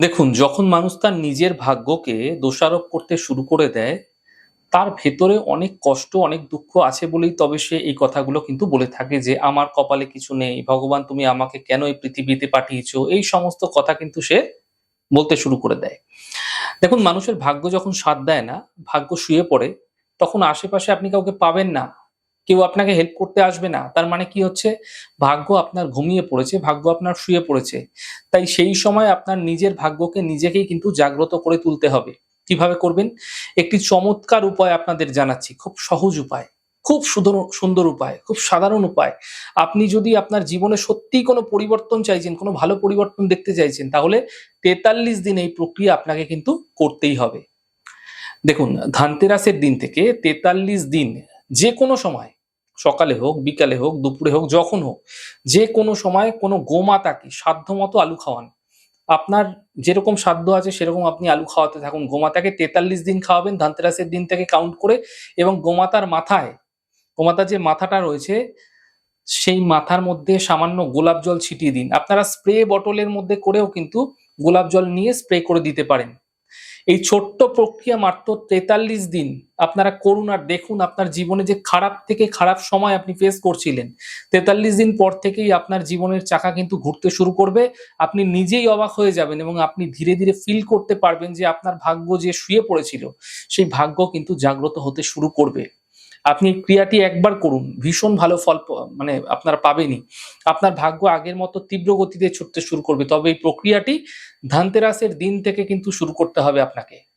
দেখুন, যখন মানুষ তার নিজের ভাগ্যকে দোষারোপ করতে শুরু করে দেয়, তার ভেতরে অনেক কষ্ট, অনেক দুঃখ আছে বলেই তবে সে এই কথাগুলো কিন্তু বলে থাকে যে, "আমার কপালে কিছু নেই। ভগবান তুমি আমাকে কেন এই পৃথিবীতে পাঠিয়েছ?" এই সমস্ত কথা কিন্তু সে বলতে শুরু করে দেয়। দেখুন, মানুষের ভাগ্য যখন সাথ দেয় না, ভাগ্য শুয়ে পড়ে, তখন আশেপাশে আপনি কাউকে পাবেন না। কেউ আপনাকে হেল্প করতে আসবে না। তার মানে কি হচ্ছে? ভাগ্য আপনার ঘুমিয়ে পড়েছে, ভাগ্য আপনার শুয়ে পড়েছে। তাই সেই সময় আপনার নিজের ভাগ্যকে নিজেকেই কিন্তু জাগ্রত করে তুলতে হবে। কিভাবে করবেন? একটি চমৎকার উপায় আপনাদের জানাচ্ছি। খুব সহজ উপায়, খুব সুন্দর উপায়, খুব সাধারণ উপায়। আপনি যদি আপনার জীবনে সত্যিই কোনো পরিবর্তন চাইছেন, কোনো ভালো পরিবর্তন দেখতে চাইছেন, তাহলে ৪৩ দিন এই প্রক্রিয়া আপনাকে কিন্তু করতেই হবে। দেখুন, ধানতেরাসের দিন থেকে ৪৩ দিন যেকোনো সময়, সকালে হোক, বিকালে হোক, দুপুরে হোক, যখন হোক, যেকোনো সময় কোনো গোমাতাকে সাধ্যমতো আলু খাওয়ান। আপনার যেরকম সাধ্য আছে সেরকম আপনি আলু খাওয়াতে থাকুন। গোমাতাকে ৪৩ দিন খাওয়াবেন ধানতেরাসের দিন থেকে কাউন্ট করে, এবং গোমাতার মাথায়, গোমাতার যে মাথাটা রয়েছে, সেই মাথার মধ্যে সামান্য গোলাপ জল ছিটিয়ে দিন। আপনারা স্প্রে বটলের মধ্যে করেও কিন্তু গোলাপ জল নিয়ে স্প্রে করে দিতে পারেন। এই ছোট্ট প্রক্রিয়া মাত্র ৪৩ দিন আপনারা করুন, আর দেখুন আপনার জীবনে যে খারাপ থেকে খারাপ সময় আপনি ফেস করছিলেন, ৪৩ দিন পর থেকেই আপনার জীবনের চাকা কিন্তু ঘুরতে শুরু করবে। আপনি নিজেই অবাক হয়ে যাবেন এবং আপনি ধীরে, ধীরে ফিল করতে পারবেন যে আপনার ভাগ্য যে শুয়ে পড়েছিল, সেই ভাগ্য কিন্তু জাগ্রত হতে শুরু করবে। আপনি এই ক্রিয়াটি একবার করুন, ভীষণ ভালো ফল মানে আপনারা পাবেনই। আপনার ভাগ্য আগের মতো তীব্র গতিতে ছুটতে শুরু করবে। তবে এই প্রক্রিয়াটি ধানতেরাসের দিন থেকে কিন্তু শুরু করতে হবে আপনাকে।